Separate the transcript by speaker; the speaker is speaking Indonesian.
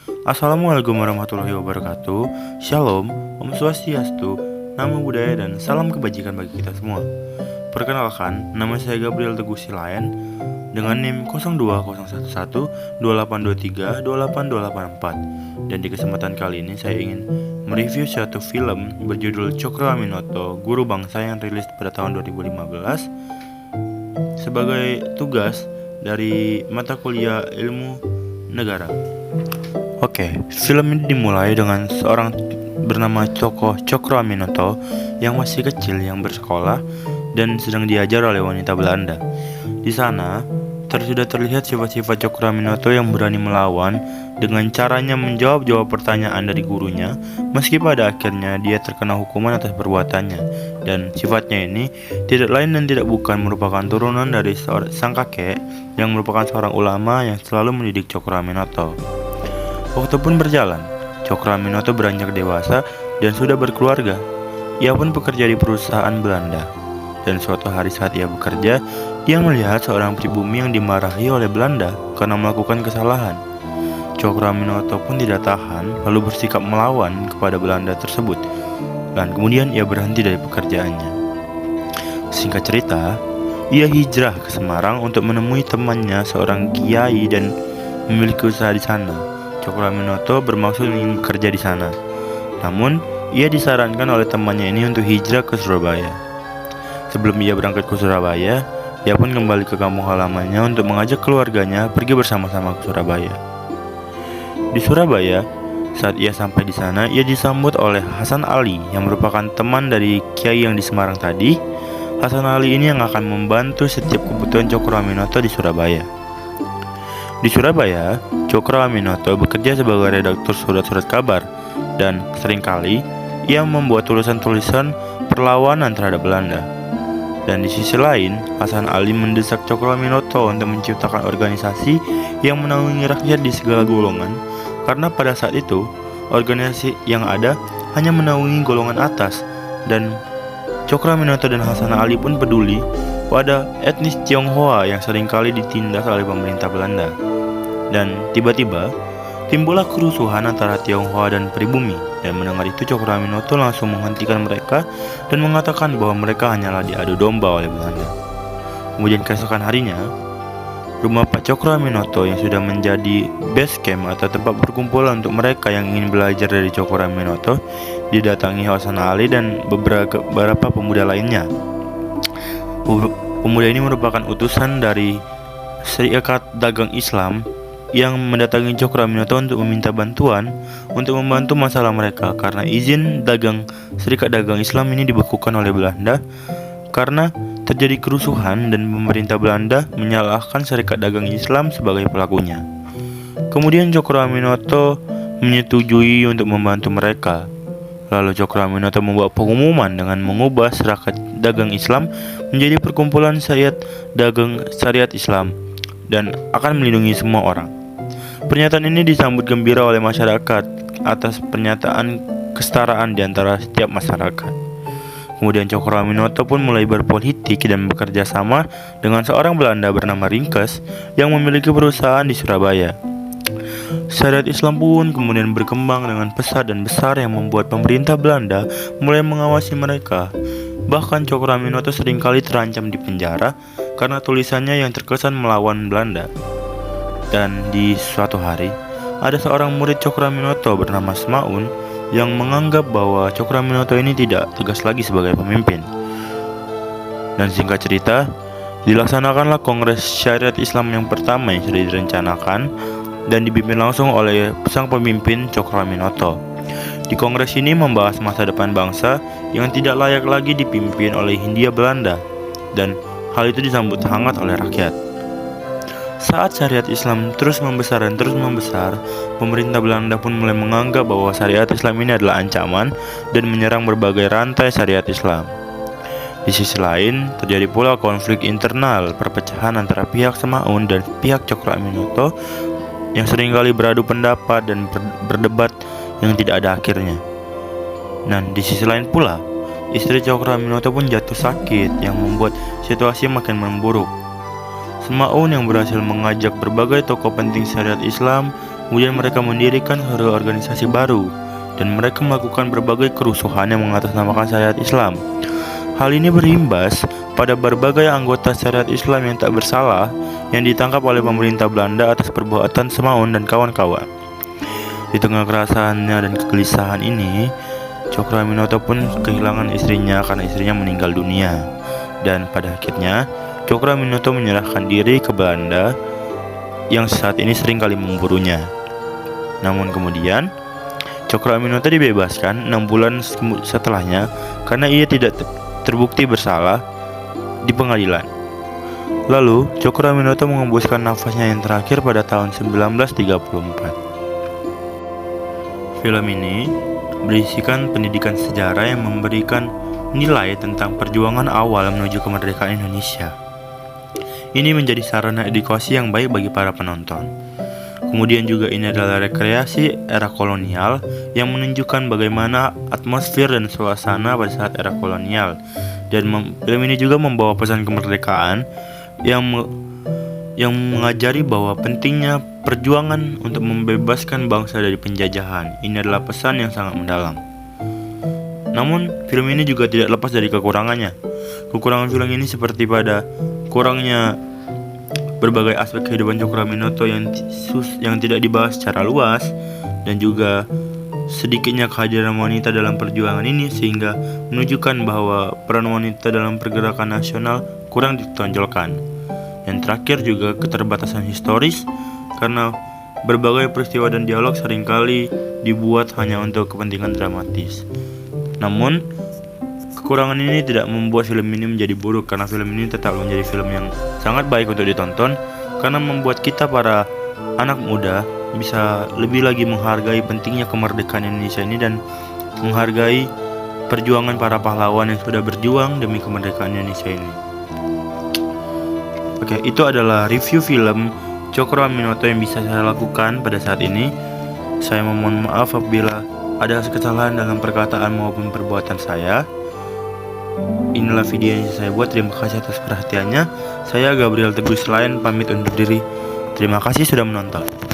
Speaker 1: Assalamualaikum warahmatullahi wabarakatuh. Shalom, Om Swastiastu, Namo Buddhaya dan salam kebajikan bagi kita semua. Perkenalkan, nama saya Gabriel Teguh Silayan dengan NIM 02011282832884. Dan di kesempatan kali ini saya ingin mereview suatu film berjudul Cokro Aminoto, Guru Bangsa yang rilis pada tahun 2015 sebagai tugas dari mata kuliah ilmu negara. Oke, film ini dimulai dengan seorang bernama Cokro Aminoto yang masih kecil yang bersekolah dan sedang diajar oleh wanita Belanda. Di sana sudah terlihat sifat-sifat Cokro Aminoto yang berani melawan dengan caranya menjawab pertanyaan dari gurunya, meski pada akhirnya dia terkena hukuman atas perbuatannya. Dan sifatnya ini tidak lain dan tidak bukan merupakan turunan dari sang kakek yang merupakan seorang ulama yang selalu mendidik Cokro Aminoto. Waktu pun berjalan, Cokro Aminoto beranjak dewasa dan sudah berkeluarga. Ia pun bekerja di perusahaan Belanda. Dan suatu hari saat ia bekerja, ia melihat seorang pribumi yang dimarahi oleh Belanda karena melakukan kesalahan. Cokro Aminoto pun tidak tahan, lalu bersikap melawan kepada Belanda tersebut. Dan kemudian ia berhenti dari pekerjaannya. Singkat cerita, ia hijrah ke Semarang untuk menemui temannya seorang kiai dan memiliki usaha di sana. Cokro Aminoto bermaksud ingin bekerja di sana. Namun, ia disarankan oleh temannya ini untuk hijrah ke Surabaya. Sebelum ia berangkat ke Surabaya, ia pun kembali ke kampung halamannya untuk mengajak keluarganya pergi bersama-sama ke Surabaya. Di Surabaya, saat ia sampai di sana, ia disambut oleh Hasan Ali yang merupakan teman dari kiai yang di Semarang tadi. Hasan Ali ini yang akan membantu setiap kebutuhan Cokro Aminoto di Surabaya. Di Surabaya, Cokro Aminoto bekerja sebagai redaktur surat-surat kabar dan seringkali ia membuat tulisan-tulisan perlawanan terhadap Belanda. Dan di sisi lain, Hasan Ali mendesak Cokro Aminoto untuk menciptakan organisasi yang menaungi rakyat di segala golongan, karena pada saat itu organisasi yang ada hanya menaungi golongan atas. Dan Cokro Aminoto dan Hasan Ali pun peduli pada etnis Tionghoa yang seringkali ditindas oleh pemerintah Belanda. Dan tiba-tiba timbullah kerusuhan antara Tionghoa dan pribumi, dan mendengar itu Cokro Aminoto langsung menghentikan mereka dan mengatakan bahwa mereka hanyalah diadu domba oleh Belanda. Kemudian keesokan harinya, rumah Pak Cokro Aminoto yang sudah menjadi base camp atau tempat perkumpulan untuk mereka yang ingin belajar dari Cokro Aminoto didatangi Hasan Ali dan beberapa pemuda lainnya. Pemuda ini merupakan utusan dari Serikat Dagang Islam yang mendatangi Cokro Aminoto untuk meminta bantuan untuk membantu masalah mereka karena izin dagang Serikat Dagang Islam ini dibekukan oleh Belanda karena terjadi kerusuhan dan pemerintah Belanda menyalahkan Serikat Dagang Islam sebagai pelakunya. Kemudian Cokro Aminoto menyetujui untuk membantu mereka. Lalu Cokro Aminoto membuat pengumuman dengan mengubah Serikat Dagang Islam menjadi perkumpulan Syariat Islam dan akan melindungi semua orang. Pernyataan ini disambut gembira oleh masyarakat atas pernyataan kesetaraan di antara setiap masyarakat. Kemudian Cokro Aminoto pun mulai berpolitik dan bekerja sama dengan seorang Belanda bernama Ringkes yang memiliki perusahaan di Surabaya. Syariat Islam pun kemudian berkembang dengan pesat dan besar yang membuat pemerintah Belanda mulai mengawasi mereka. Bahkan Cokro Aminoto seringkali terancam di penjara karena tulisannya yang terkesan melawan Belanda. Dan di suatu hari, ada seorang murid Cokro Aminoto bernama Semaun yang menganggap bahwa Cokro Aminoto ini tidak tegas lagi sebagai pemimpin. Dan singkat cerita, dilaksanakanlah Kongres Syariat Islam yang pertama yang sudah direncanakan dan dipimpin langsung oleh sang pemimpin Cokro Aminoto. Di kongres ini membahas masa depan bangsa yang tidak layak lagi dipimpin oleh Hindia Belanda, dan hal itu disambut hangat oleh rakyat. Saat syariat Islam terus membesar, pemerintah Belanda pun mulai menganggap bahwa syariat Islam ini adalah ancaman dan menyerang berbagai rantai syariat Islam. Di sisi lain, terjadi pula konflik internal, perpecahan antara pihak Semaun dan pihak Cokro Aminoto yang seringkali beradu pendapat dan berdebat yang tidak ada akhirnya. Dan di sisi lain pula, istri Cokro Aminoto pun jatuh sakit yang membuat situasi makin memburuk. Semaun yang berhasil mengajak berbagai tokoh penting syariat Islam Kemudian mereka mendirikan sebuah organisasi baru dan mereka melakukan berbagai kerusuhan yang mengatasnamakan syariat Islam. Hal ini berimbas pada berbagai anggota syariat Islam yang tak bersalah yang ditangkap oleh pemerintah Belanda atas perbuatan Semaun dan kawan-kawan. Di tengah kerasaannya dan kegelisahan ini, Cokro Aminoto pun kehilangan istrinya karena istrinya meninggal dunia. Dan pada akhirnya, Cokro Aminoto menyerahkan diri ke Belanda yang saat ini sering kali memburunya. Namun kemudian, Cokro Aminoto dibebaskan 6 bulan setelahnya karena ia tidak terbukti bersalah di pengadilan. Lalu, Cokro Aminoto mengembuskan nafasnya yang terakhir pada tahun 1934. Film ini berisikan pendidikan sejarah yang memberikan nilai tentang perjuangan awal menuju kemerdekaan Indonesia. Ini menjadi sarana edukasi yang baik bagi para penonton. Kemudian juga ini adalah rekreasi era kolonial yang menunjukkan bagaimana atmosfer dan suasana pada saat era kolonial. Dan film ini juga membawa pesan kemerdekaan yang mengajari bahwa pentingnya perjuangan untuk membebaskan bangsa dari penjajahan. Ini adalah pesan yang sangat mendalam. Namun, film ini juga tidak lepas dari kekurangannya. Kekurangan film ini seperti pada kurangnya berbagai aspek kehidupan Cokro Aminoto yang tidak dibahas secara luas, dan juga sedikitnya kehadiran wanita dalam perjuangan ini sehingga menunjukkan bahwa peran wanita dalam pergerakan nasional kurang ditonjolkan. Yang terakhir juga keterbatasan historis karena berbagai peristiwa dan dialog seringkali dibuat hanya untuk kepentingan dramatis. Namun, kekurangan ini tidak membuat film ini menjadi buruk karena film ini tetap menjadi film yang sangat baik untuk ditonton karena membuat kita para anak muda bisa lebih lagi menghargai pentingnya kemerdekaan Indonesia ini dan menghargai perjuangan para pahlawan yang sudah berjuang demi kemerdekaan Indonesia ini. Oke, itu adalah review film Cokro Aminoto yang bisa saya lakukan pada saat ini. Saya memohon maaf apabila ada kesalahan dalam perkataan maupun perbuatan saya. Inilah video yang saya buat. Terima kasih atas perhatiannya. Saya Gabriel Teguh Selain pamit undur diri. Terima kasih sudah menonton.